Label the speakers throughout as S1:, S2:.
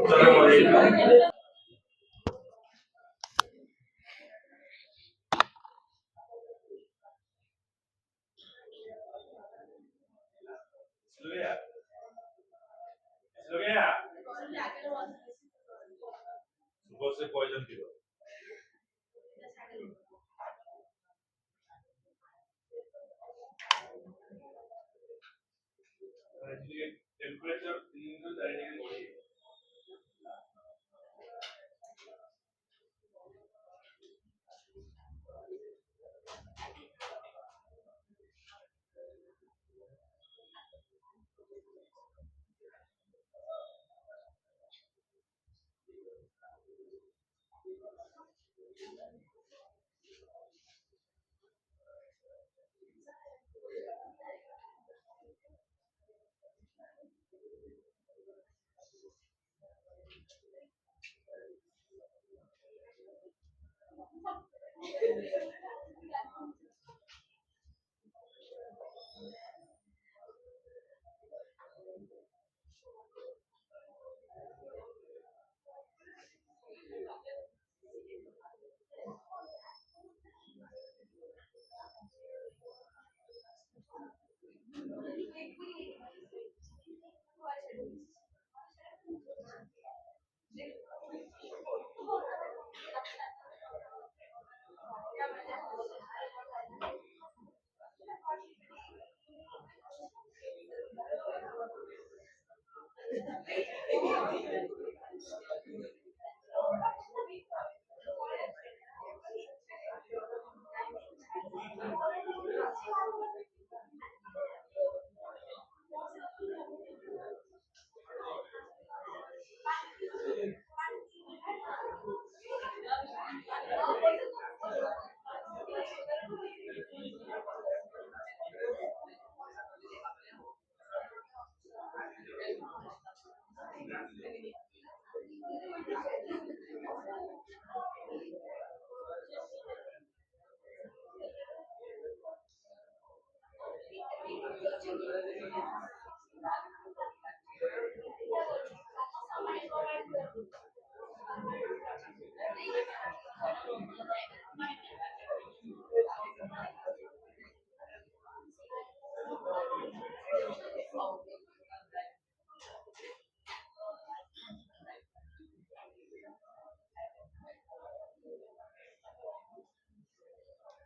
S1: Assalamualaikum. Slow ya? Slow ya? सुबह से poison दिलो टेम्परेचर तीन डायरेक्ट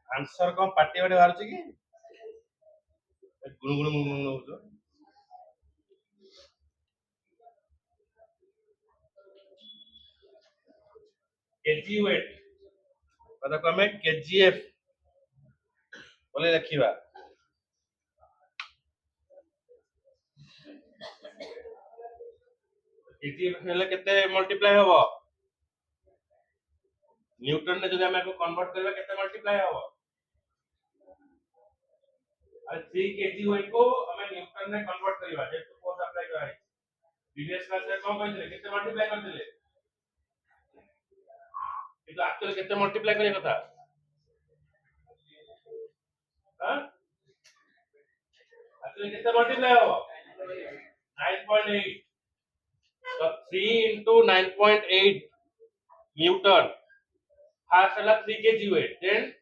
S1: आंसर कौन पार्टी वाले बाहर की गुणगुण गुणगुण होतो केजी वेट पता कमे केजीएफ बोले रखिबा केजीएफ हेले केते मल्टीप्लाई होबो न्यूटन ने जदि हमें को कन्वर्ट करबा केते मल्टीप्लाई होबो और 3 केजी वेट को हमें न्यूटन ने कन्वर्ट करबा जे तो फोर्स अप्लाई करा प्रीवियस क्लास रे कोन कहले केते मल्टीप्लाई कर देले किंतु एक्चुअली केते मल्टीप्लाई करे कथा हां एक्चुअली केते मल्टीप्लाई होबो 9.8 तो 3 into 9.8 न्यूटन फर्स्ट वाला 3 KG weight then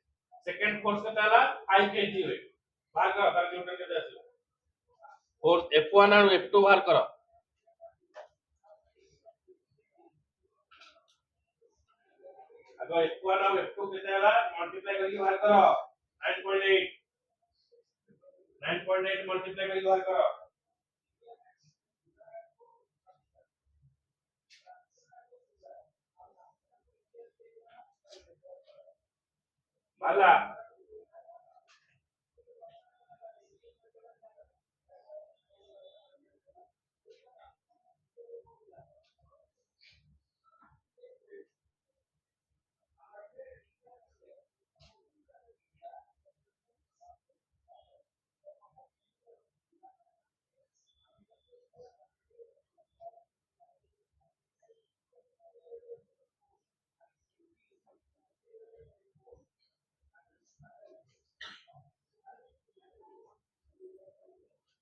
S1: second force का ताला 5 केजी वेट बाहर करो तार न्यूटन के आसे फोर्स F1 और F2 बाहर करो अगर F1 और F2 केते वाला मल्टीप्लाई करके बाहर करो 9.8 9.8 मल्टीप्लाई करके बाहर करो वाला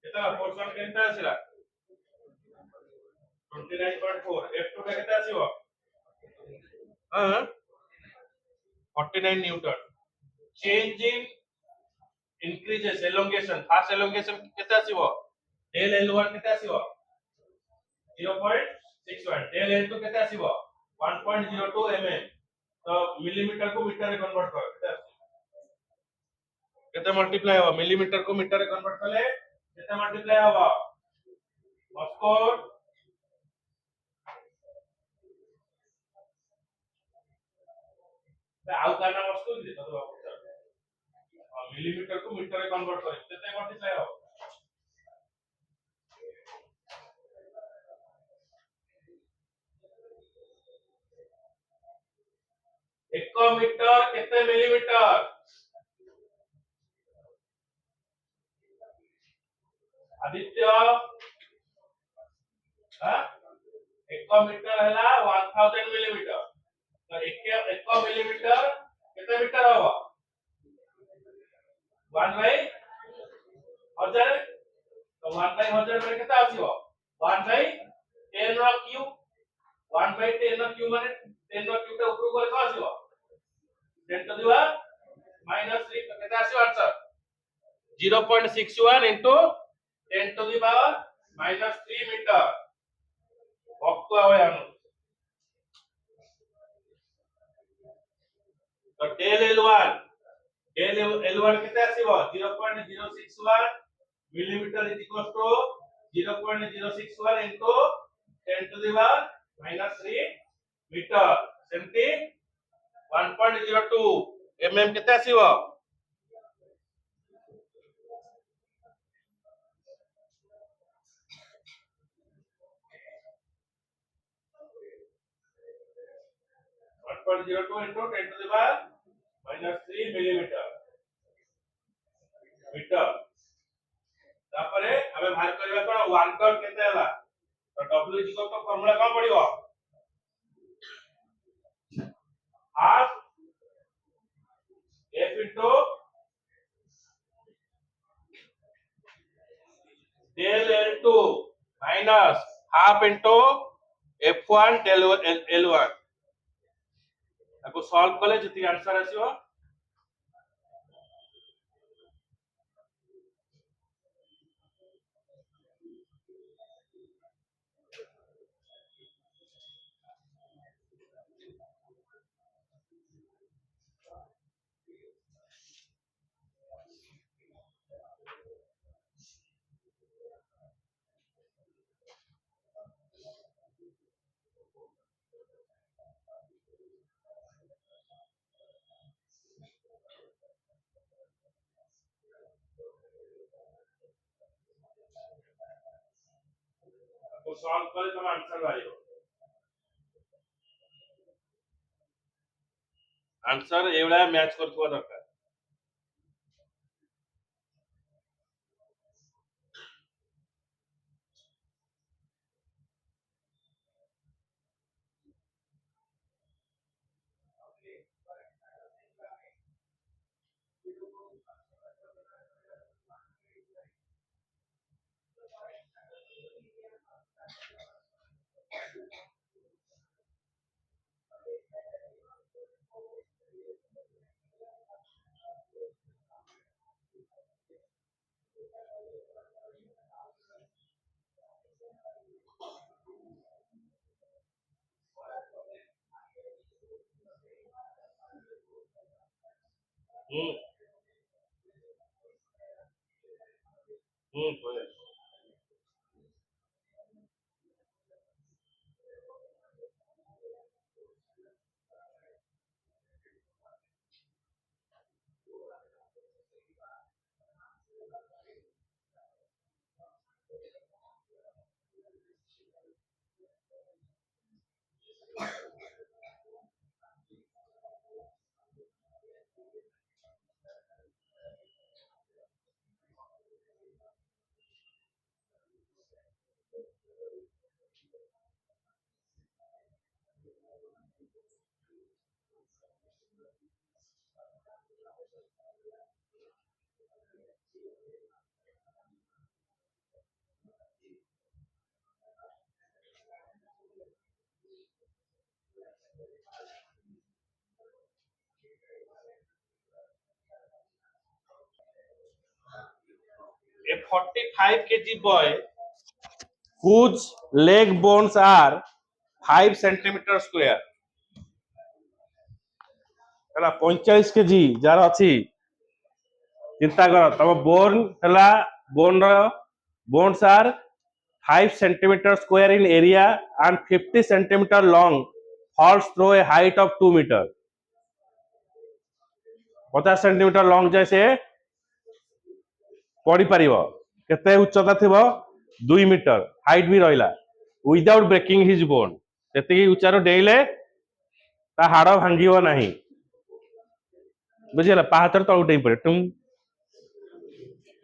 S1: केता फोर्स केता आसिला 49.4 F2 ଟା କେତେ ଆସିବ? ହଁ 49 Newton. Change in increases elongation. Fast elongation କେତେ ଆସିବ? del L1 କେତେ ଆସିବ? 0.61. del L2 କେତେ ଆସିବ? 1.02 mm. तो मिलीमीटर को मीटर रे कन्वर्ट कर केते आसी? केते मल्टीप्लाई हो? मिलीमीटर को मीटर रे कन्वर्ट करले केते मल्टीप्लाई होबो? ऑफकोर्स आउ काना वस्तु दे तो मिलीमीटर को मीटर रे कन्वर्ट करे केते मल्टीप्लाई हो? 1 मीटर केते मिलीमीटर? आदित्य हां 1 मीटर हैला 1000 मिलीमीटर. तो 1 मिलीमीटर केते मीटर होबो? 1 बाय 1000. तो 1 बाय 1000 माने केते आसीबो? 1 बाय 10 रो क्यूब. 1 बाय 10 रो क्यूब माने 10 रो क्यूब टा ऊपर को केते आसीबो? 10 to the power -3. तो केते आसीबो answer? 0.61 into 10 to the power -3 metre. भक्को आवे आनु. तो del L1 केते आसीबो? 0.061 millimetre is equal to 0.061 into 10 to the power -3 metre. सेमती 1.02 mm केते आसीबो? 1.02 into 10 to the power -3 millimetre metre. तापरे हमें बाहर करबा कोन 1 टन केते हला? तो W is equal to formula कोन पड़िबो? Half F into del L2 minus half into F1 del L1. ताको सॉल्व कले जति आंसर आसीबो ताको सॉल्व कले तम आंसर आइबो. आंसर एवढा मॅच करथुवा दरकार. हम्म बोले. a 45 kg boy whose leg bones are 5 centimeter square ହେଲା 45 କେଜି ଯାର ଅଛି ଚିନ୍ତା କର ତମ bones are 5 centimeter square in area and 50 centimeter long, falls through a height of 2 meter. 50 centimeter long जाए से पड़ी पारिबो केते उच्चता थिबो 2 मीटर हाइट भी रहिला विदाउट ब्रेकिंग हिज बोन एतिकी उच्चारो डेइले ता हाड़ भांगिबो नाही बुझिला पाहातर तळु डेइ पड़े तुम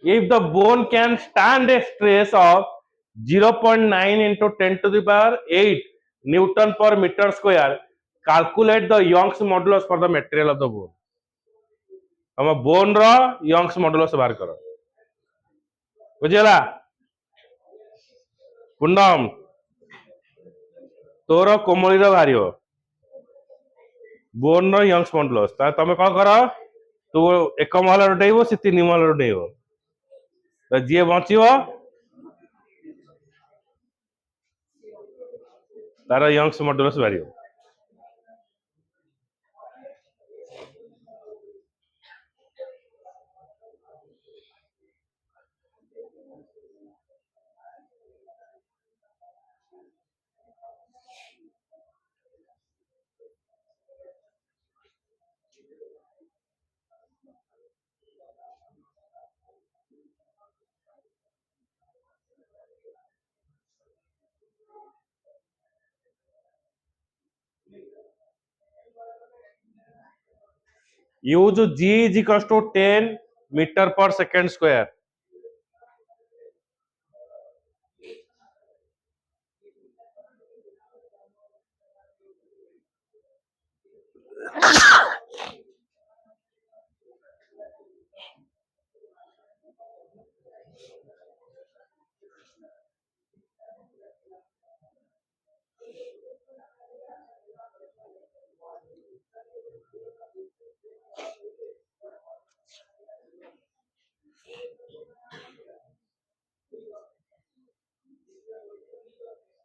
S1: if the bone can stand a stress of 0.9 into 10 to the power 8 Newton per meter square, calculate the Young's modulus for the material of the bone. हम bone रो Young's modulus बाहर करो बुझिला कुंडम तोर कोमली रो बाहरियो bone रो Young's modulus ता तमे कोन करो तू एक महल उठेइबो से 3 महल उठेइबो तो जे बचिबो तार Young's modulus बाहरियो use G is equals to 10 meter per second square.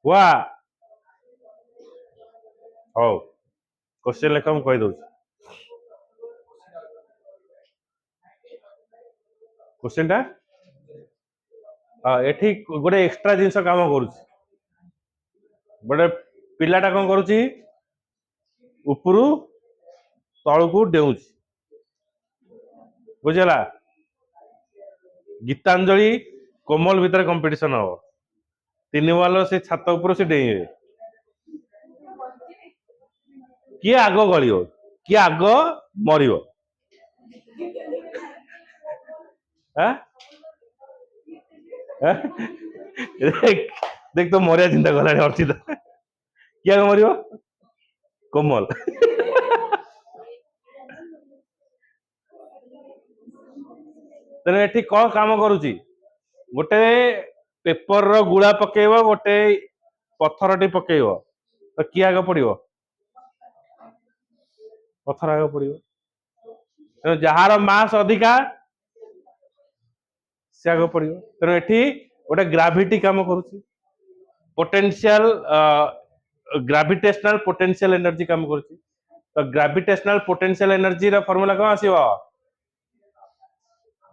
S1: वाह हो क्वेश्चन लेखा कहि दउछ क्वेश्चन टा एठी गोटे एक्स्ट्रा जिंस काम करूछ गोटे पिलाटा कोन करूची उपरु तळकू डेउछ बुझला गीतांजलि कोमल भीतर कंपटीशन हो 3 वाला से छात ऊपर से डेइबे किए आग गलियो किए आग मरियो देख तो मरिया चिंता कलानी अर्चिता किए आग मरियो कोमल तेरे एठी कौन काम करूची गोटे पेपर रो गुळा पकेइबो गोटे पत्थरटी पकेइबो तो किए आग पड़िबो पत्थर आग पड़िबो जहार मास अधिका से आग पड़िबो तेणु एठी गोटे ग्राविटी काम करूची पोटेंशियल ग्रेविटेशनल पोटेंशियल एनर्जी काम करूची तो ग्रेविटेशनल पोटेंशियल एनर्जी रा फार्मूला कोन आसीबो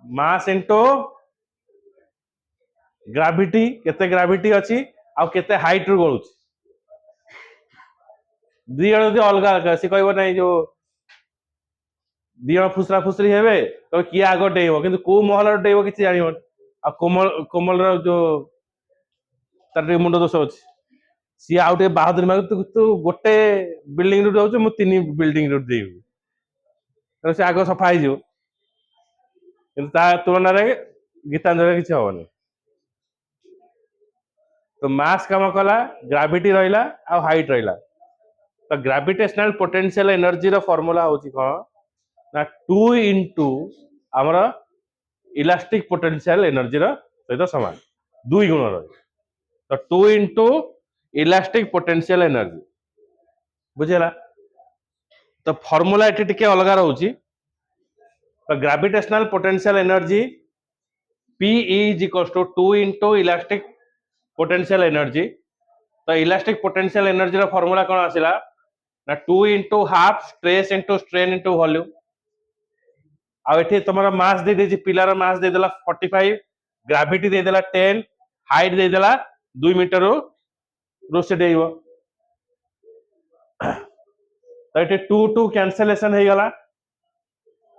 S1: मास इनटू ग्रेविटी केते ग्रेविटी अछि आ केते हाइट रो गळुची दी जण जदी अलगा अलगा से कहबो नै जो दी जण फुसरा फुसरी हेबे तो किए आग डेइबो किंतु को महल डेइबो किछि जानिबो आ कोमल कोमल रो जो तार मुंड दोष अछि सी आउटे बहादुर माग तू गोटे बिल्डिंग रू जाउछ मु 3 बिल्डिंग रू देबी तो से आग सफा हिजो किंतु ता तुलना रे गीतांजलि किछि होबनी तो मास काम कला ग्रेविटी रहिला आ हाइट रहिला तो ग्रेविटेशनल पोटेंशियल एनर्जी रो फार्मूला होची कोन ना 2 into हमरा इलास्टिक पोटेंशियल एनर्जी रो सहित समान 2 गुण रो तो 2 into इलास्टिक पोटेंशियल एनर्जी बुझेला तो फार्मूला एठी टिके अलगा रहउची तो gravitational potential energy PE is equals to 2 into elastic potential energy. तो इलास्टिक पोटेंशियल एनर्जी रा फार्मूला कोन आसिला ना 2 into हाफ stress into strain into volume आ एठी तमरा मास दे देछि पिलार मास दे देला 45 ग्रेविटी दे देला 10 हाइट दे देला 2 मीटर रो से देइबो तो एठी 2 2 कैंसलेशन हे गला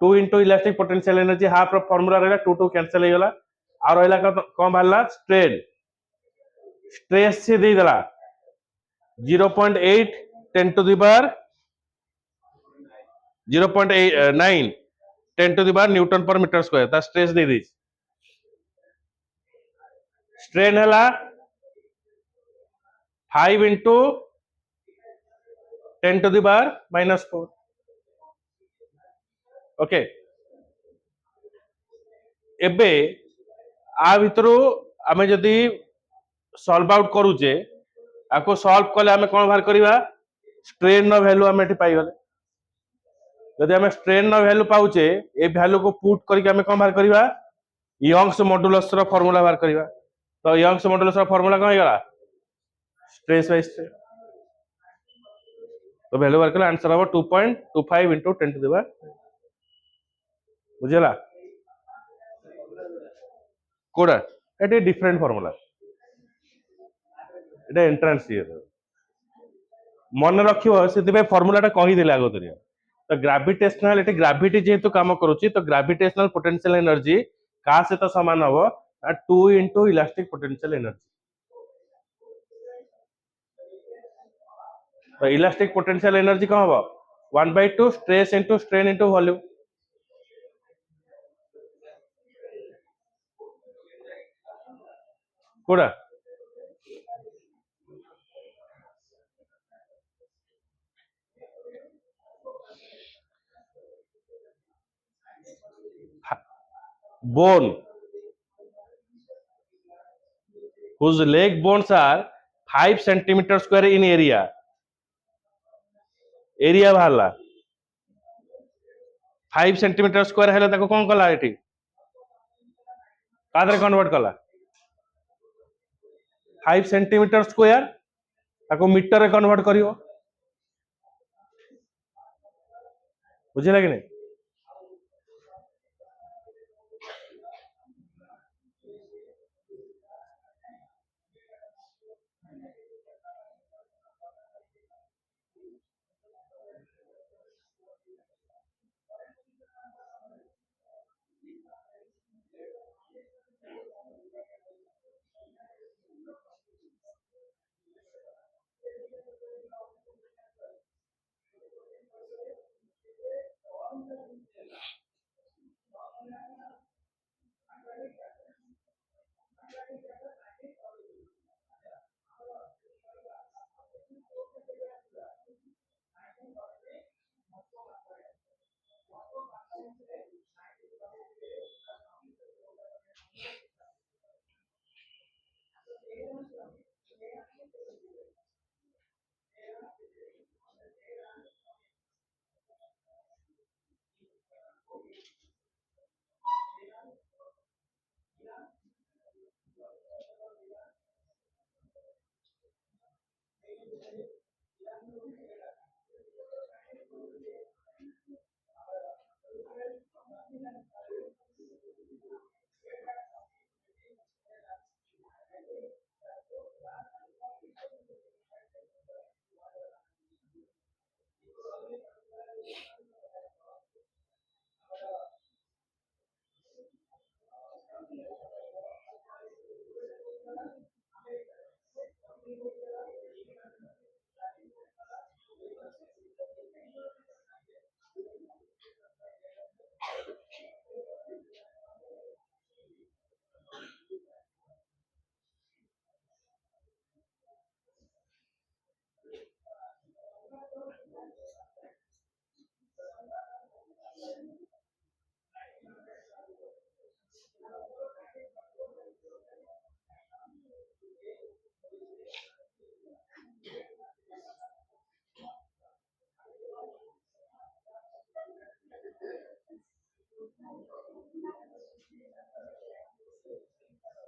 S1: 2 into elastic potential energy half rho formula रहला 2 2 कैंसिल हे गला आ रहला कोन भालला स्ट्रेन स्ट्रेस से दे देला 0.8 10 to the power 0.9 10 to the power Newton पर मीटर स्क्वायर ता स्ट्रेस दे दी स्ट्रेन हला 5 into 10 to the power -4 okay एबे आ भितरु आमे जदी सॉल्व आउट करूचे आको सॉल्व कले आमे कोन बाहर करिवा स्ट्रेन नो वैल्यू आमे एठी पाई गले जदि आमे स्ट्रेन नो वैल्यू पाउचे ए वैल्यू को पुट करके आमे कोन बाहर करिवा यंग्स मॉडुलस रो फार्मूला बाहर करिवा तो यंग्स मॉडुलस रो फार्मूला कोन हेगला स्ट्रेस बाय स्ट्रेन तो वैल्यू बाहर कले आंसर हो 2.25 into 10 to the power बुझला कोडा एटे डिफरेंट फार्मूला एटा एंट्रेंस ये मन रखियो से फार्मूला कही देले आगो तरिया तो ग्रेविटेशनल एटी ग्रेविटी जेहेतु काम करूची तो ग्रेविटेशनल पोटेंशियल एनर्जी का सहित समान हबो 2 into इलास्टिक पोटेंशियल एनर्जी तो इलास्टिक पोटेंशियल एनर्जी कौन हबो 1/2 stress into strain into volume कोडा bone whose leg bones are 5 centimeter square in area बाहरला 5 centimetre square हेले ताको कोन कला एठी कादरे कन्वर्ट कला 5 सेंटीमीटर स्क्वायर ताको मीटर रे कन्वर्ट करियो बुझिला कि नहीं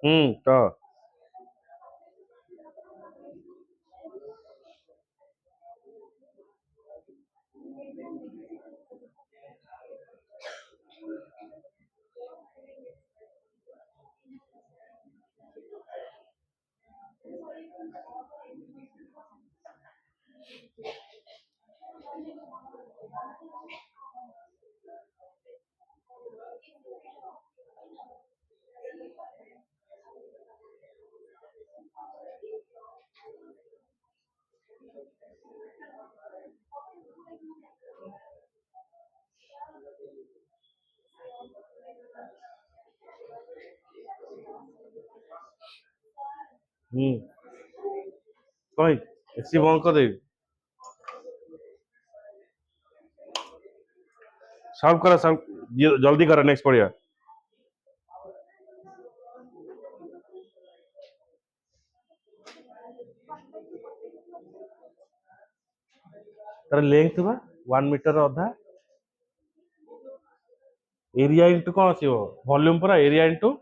S1: तो कहीं एसी बंद कर दे सब करा सब जल्दी करा नेक्स्ट पढ़िया तार लेंथ बा 1 मीटर अधा एरिया इंटू कौन आसीबो वॉल्यूम पूरा एरिया इंटू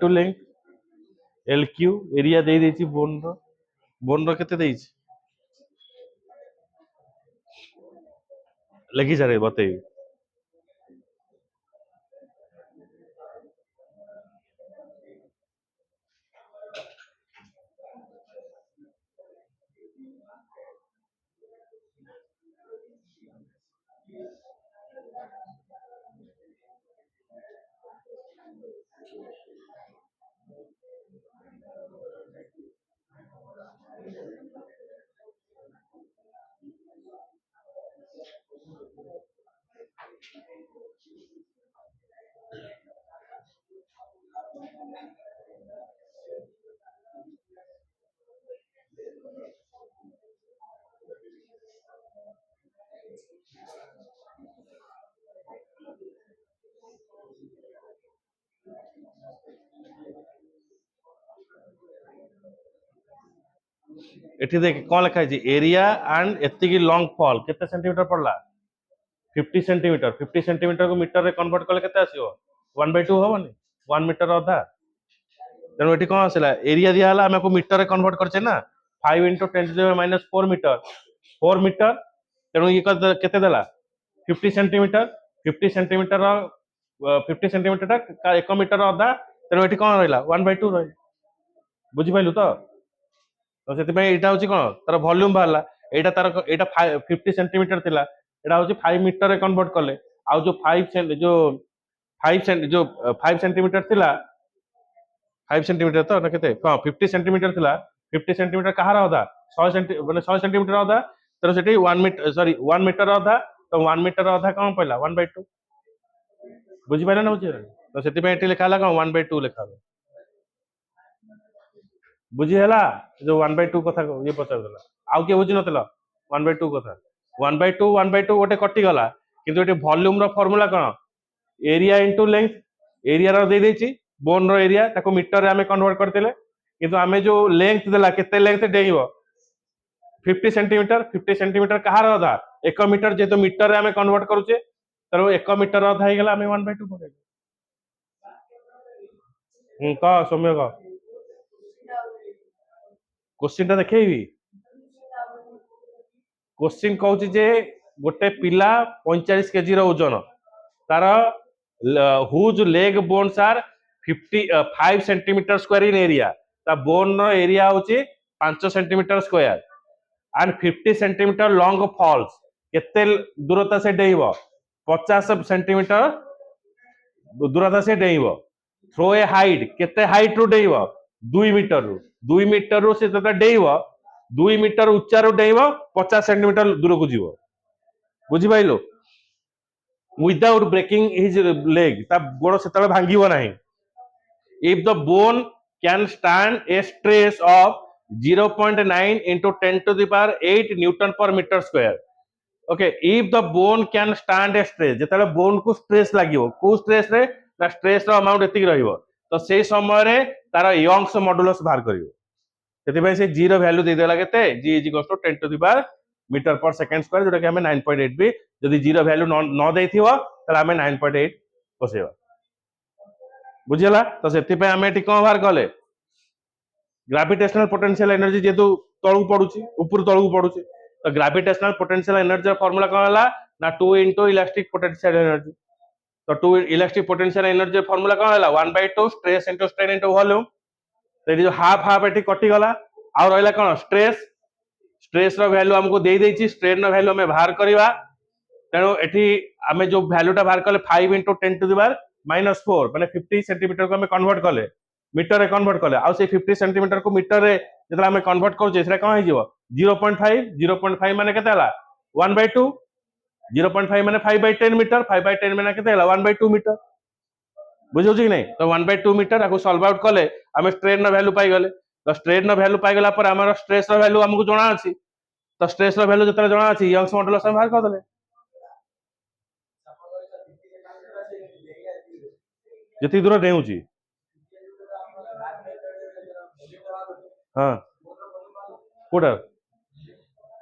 S1: लेंथ एल क्यू एरिया दे देछि बोन रो केते देछि लगी सारे बतेई एठी देख कौन लिखा है एरिया एंड एतिकी लॉन्ग फॉल केते सेंटीमीटर पड़ला 50 सेंटीमीटर को मीटर रे कन्वर्ट कले केते आसीबो 1/2 होबनी 1 मीटर अधा तेणु एठी कौन आसला एरिया दिया हला हमको मीटर रे कन्वर्ट करछे ना 5 × 10⁻⁻⁴ मीटर 4 मीटर तेणु ये केते देला 50 सेंटीमीटर 50 सेंटीमीटर 50 सेंटीमीटर टा 1 मीटर अधा तेणु एठी कौन रहला 1/2 रही बुझी पाइलु तो तो से एटा होची कोन तार वॉल्यूम बाहला एटा तार एटा 50 सेंटीमीटर थिला एटा होची 5 मीटर रे कन्वर्ट करले आ जो 5 सेंट जो 5 सेंटीमीटर थिला 5 सेंटीमीटर तो ना केते हां 50 सेंटीमीटर थिला 50 सेंटीमीटर कहार होदा 100 सेंटी माने 100 सेंटीमीटर होदा तर सेठी 1 मीटर सॉरी 1 मीटर होदा तो 1 मीटर होदा कोन पहला 1/2 बुझी पाइला ना बुझी तो सेति पे एठी लिखा हला कोन 1/2 लिखा हला बुझी हला जो 1/2 कथा ये पचार देला आउ के बुझी नतला 1/2 कथा 1/2 गोटे कटि गला किंतु एटी वॉल्यूम रो फार्मूला कोन एरिया इनटू लेंथ एरिया रो दे देछि बोन रो एरिया ताको मीटर रे हमें कन्वर्ट करतेले किंतु हमें जो लेंथ देला केते लेंथ डेइबो 50 सेंटीमीटर कहार अधा 1 मीटर जेतो मीटर रे हमें कन्वर्ट करूचे तर 1 मीटर अधा हे गेला हमें 1/2 पके का सौम्य का क्वेश्चन टा देखैबी क्वेश्चन कहूची जे गोटे पिला 45 केजी रो ओजन तार whose leg bones are 5 centimetre square in area ता बोन रो एरिया होची 5 centimetre square and 50 centimetre long falls केते दूरता से डेइबो 50 सेंटीमीटर दूरता से डेइबो थ्रो ए हाइट केते हाइट रु डेइबो 2 मीटर रु से तता डेइबो 2 मीटर उच्चा रु डेइबो 50 सेंटीमीटर दूर को जीवो बुझी पाइलो विदाउट ब्रेकिंग हिज लेग ता गोड़ सेतले भांगीबो नाही if the bone can stand a stress of 0.9 into 10 to the power 8 newton per meter square okay if the bone can stand a stress जेतले बोन को स्ट्रेस लागिवो को स्ट्रेस रे ना stress रो amount एतिक रहिवो तो से समय रे तार यंग्स मॉडुलस बाहर करिवो सेति भाई से जी रो वैल्यू दे देला केते g is equals to 10 to the power metre पर सेकंड स्क्वायर जोटा कि हमें 9.8 भी जदी जी रो वैल्यू न देथिवो ताले आमे 9.8 बसेबा बुझिला तो सेति पे आमे एठी कोन बाहर कले ग्रेविटेशनल पोटेंशियल एनर्जी जेतु तळु पडुची ऊपर तळु पडुची तो ग्रेविटेशनल पोटेंशियल एनर्जी फार्मूला कोन हला ना 2 into इलास्टिक पोटेंशियल एनर्जी तो 2 इलास्टिक पोटेंशियल एनर्जी फार्मूला कोन हला 1/2 stress into strain into volume तो जो हाफ हाफ एठी कटि गला आ रहला कोन स्ट्रेस स्ट्रेस रो वैल्यू हमको दे देछि स्ट्रेन रो वैल्यू हमें बाहर करबा तेणु एठी हमें जो वैल्यूटा बाहर कले 5 into 10 to the power -4 माने 50 सेंटीमीटर को हमें कन्वर्ट कले मीटर रे कन्वर्ट कले आ से 50 सेंटीमीटर को मीटर रे जेतला हमें कन्वर्ट करू जेसरा कोन हो जिवो 0.5 माने केते हला 1/2 0.5 माने 5/10 मीटर 5/10 माने केते हला 1/2 मीटर बुझौ छी नहीं तो 1/2 मीटर आको सॉल्व आउट कले हमें स्ट्रेन रो वैल्यू पाई गले तो स्ट्रेन रो वैल्यू पाई गला पर हमर स्ट्रेस रो वैल्यू हमको जणा अछि तो स्ट्रेस रो वैल्यू जतरा जणा अछि यंग्स मॉडुलस हम बाहर कर देले जति दूर नेउची हां कोडा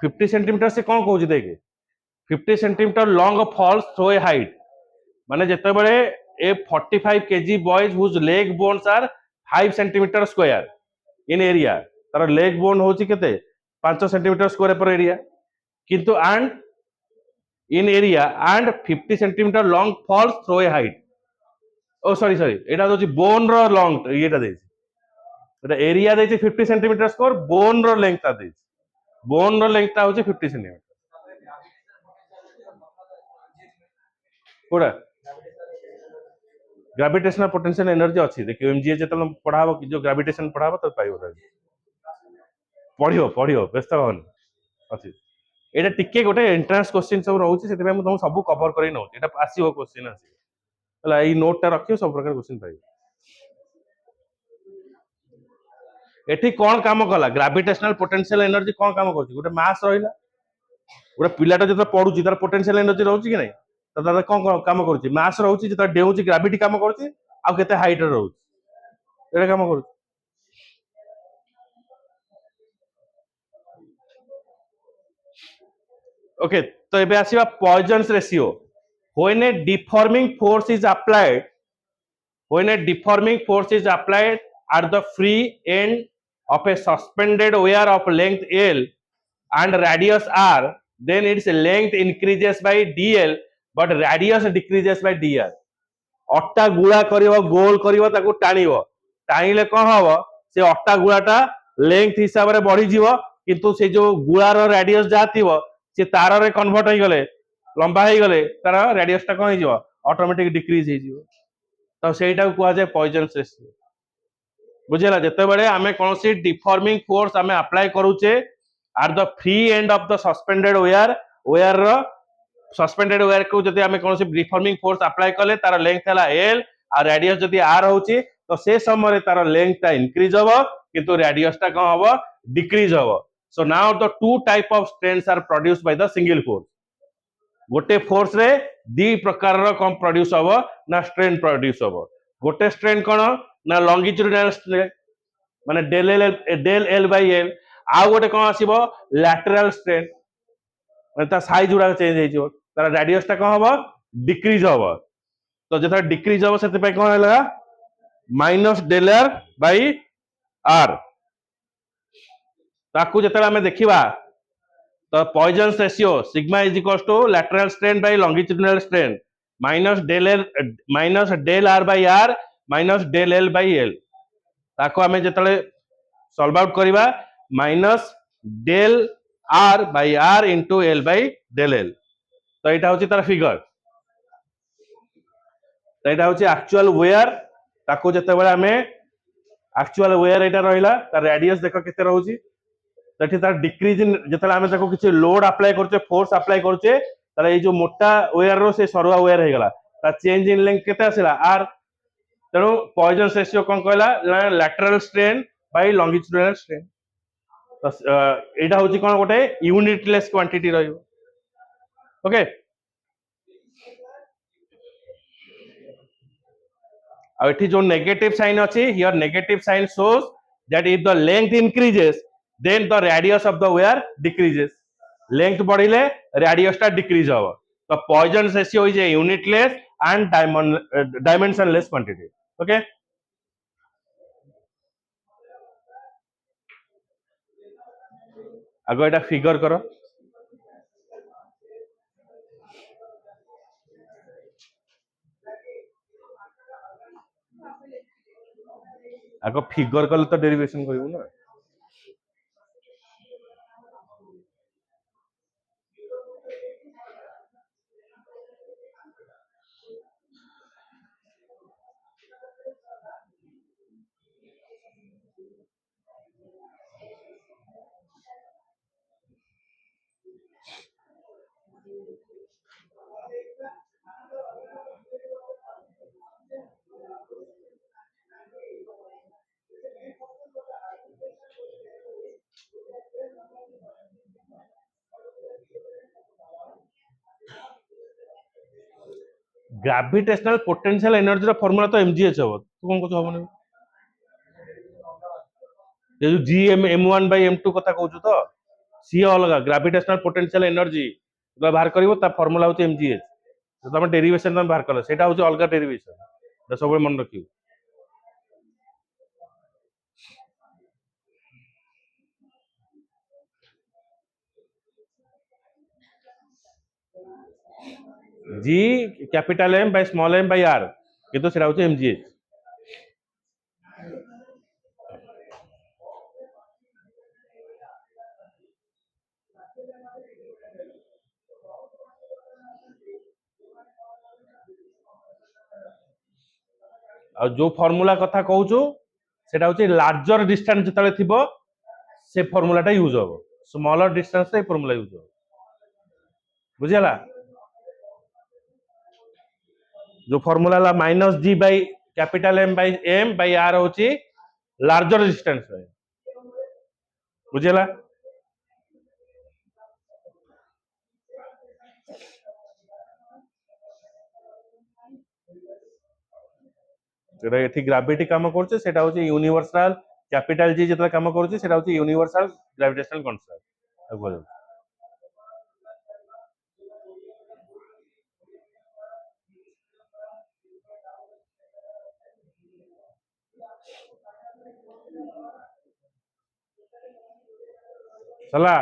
S1: 50 सेंटीमीटर से कौन कहूची देखे 50 centimetre long falls through a height माने जते बळे ए 45 KG boys whose leg bones are 5 centimetre square in area तार लेग बोन होची केते 5 सेंटीमीटर स्क्वायर पर एरिया किंतु and in area and 50 centimetre long falls through a height oh sorry sorry एटा होची बोन रो लॉन्ग एटा देछि एटा एरिया देछि 50 centimetre square bone रो length ता देछि बोन रो लेंथ ता होची 50 सेंटीमीटर कोडा ग्रेविटेशनल पोटेंशियल एनर्जी अच्छी देखियो एमजीए जेतल पढ़ाबो कि जो ग्रेविटेशन पढ़ाबो तो पाइबो पढ़ियो व्यस्त होन अच्छी एटा टिके गोटे एंट्रेंस क्वेश्चन सब रहउची सेते मैं तुम सब कवर करै न एटा आसीबो क्वेश्चन आसी हला ई नोट ता रखियो सब प्रकार क्वेश्चन पाइबो एठी कोन काम कला ग्रेविटेशनल पोटेंशियल एनर्जी कोन काम करछि गोटे मास रहिला गोटे पिलाटा जत पढुची तार पोटेंशियल एनर्जी रहउची कि नै तो दादा कोन काम करछि मास रहउची जत डेउची ग्रेविटी काम करछि आ केते हाइट रे रहउची एटा काम करछि ओके तो एबे आसीबा Poisson's ratio when a deforming force is applied when a deforming force is applied at the free end of a suspended wire of length L and radius R, then its length increases by dl but radius decreases by dr. अट्टा गुळा करिवो गोल करिवो ताको टाणिवो टाणिले कोन हबो से अट्टा गुळाटा length हिसाब रे बढ़ी जीवो किंतु से जो गुळार रेडियस जा थिवो से तार रे कन्वर्ट हो गले लंबा हो गले तार रेडियस टा कोन हो जीवो ऑटोमेटिक डिक्रीज हो जीवो तो सेटा को जाए पॉइजन्स रेशियो बुझेला जते बळे आमे कोनसी डिफॉर्मिंग फोर्स आमे अप्लाई करूचे at the free end of the suspended wire रो सस्पेंडेड वायर को जति आमे कोनसी डिफॉर्मिंग फोर्स अप्लाई कले तार लेंथ हला एल आ रेडियस जति आर होची तो से समय रे तार लेंथ ता इंक्रीज होबो किंतु रेडियस ता कोन होबो डिक्रीज होबो so now the two type of strains are produced by the single force गोटे फोर्स रे दी प्रकार रो कम प्रोड्यूस होबो ना स्ट्रेन प्रोड्यूस होबो गोटे स्ट्रेन कोन ना लॉन्गिट्यूडिनल स्ट्रेन माने डेल एल बाय एल आ गोटे कोन आसीबो लैटरल स्ट्रेन माने ता साइज उडा चेंज हे जो तार रेडियस ता कोन होबो डिक्रीज होबो तो जेता डिक्रीज होबो सेते पे कोन होला minus del r by r ताकू जेता हमें देखिबा तो Poisson's ratio sigma is equals to lateral strain by longitudinal strain minus del r by r minus del l by l ताको हमें जेतले सॉल्व आउट करिबा minus del r by r into l by del l तो एटा होची तार figure तो एटा होची एक्चुअल वेयर ताको जेते बेला हमें एक्चुअल वेयर एटा रहिला तार रेडियस देखो केते रहउची तठी तार डिक्रीज इन जेतले हमें ताको किछि लोड अप्लाई करचे फोर्स अप्लाई करचे तार ए जो मोटा वेयर रो से सरुआ वेयर हे गला ता चेंज इन लेंथ केते आसिला आर तेणु पॉइजन्स रेशियो कोन कहला lateral strain by longitudinal strain तो एटा होची कोन गोटे यूनिटलेस क्वांटिटी रहिबो ओके आ एठी जो नेगेटिव साइन अछि here negative sign shows that if the length increases then the radius of the wire decreases length बढ़िले radius टा decrease होबो The Poisson ratio is a unitless and dimensionless quantity. Okay. आगे एटा figure करो. आगे figure कले तो derivation करिवो ना. Gravitational potential energy रो formula तो mgh हो. तू कोन कुछ होबो. ये जो gm m1 by m2 कथा कहू तो सी अलग ग्रेविटेशनल पोटेंशियल एनर्जी तो बाहर करिवो ता फार्मूला होची mgh. तो तमे डेरिवेशन तमे बाहर कलो सेटा होची अलग डेरिवेशन. तो सब मन रखियो. g capital m by small m by r किंतु सेटा होची mgh. आ जो फार्मूला कथा कहूछु सेटा होची लार्जर डिस्टेंस जतले थिबो से फार्मूलाटा यूज हो. स्मॉलर डिस्टेंस रे फार्मूला यूज हो. बुझियला. जो फार्मूला ला minus G by capital M by m by r होची लार्जर डिस्टेंस रे. बुझियला. सेटा एठी ग्रेविटी काम करছে সেটা হচ্ছে ইউনিভার্সাল ক্যাপিটাল জি যেটা কাম করছে সেটা হচ্ছে ইউনিভার্সাল গ্র্যাভিটেশনাল কনস্ট্যান্ট. चला.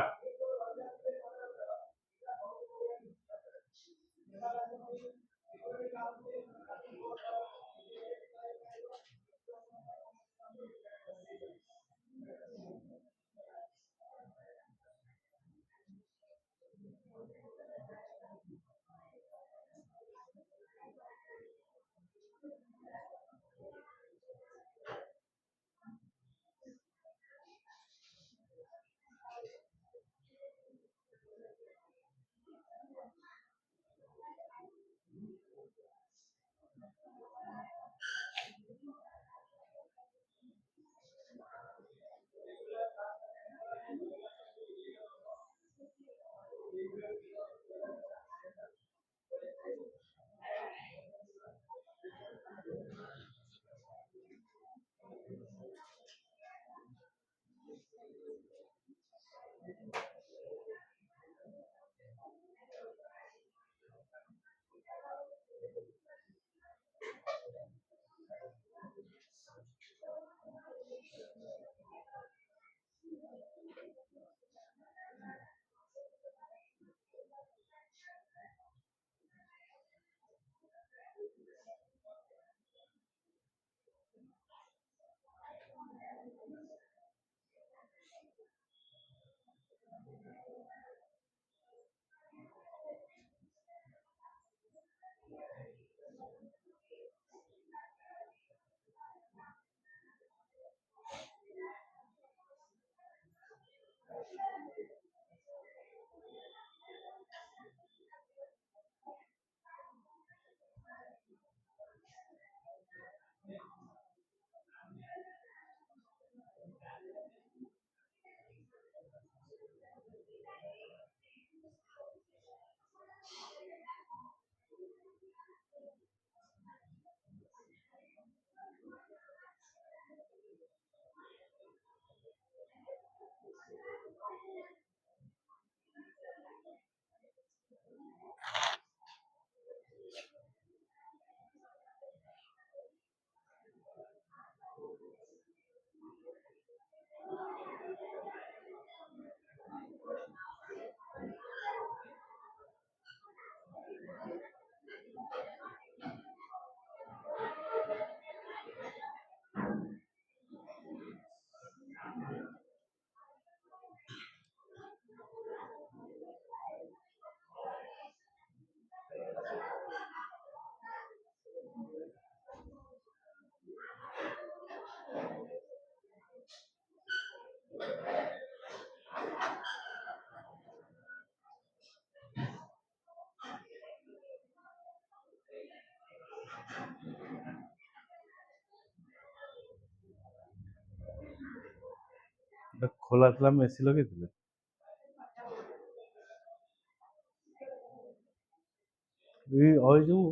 S2: এটা খোলা ଥିଲା ଏସି ଲଗେଇଥିଲେ ଏଇ ଯୋଉ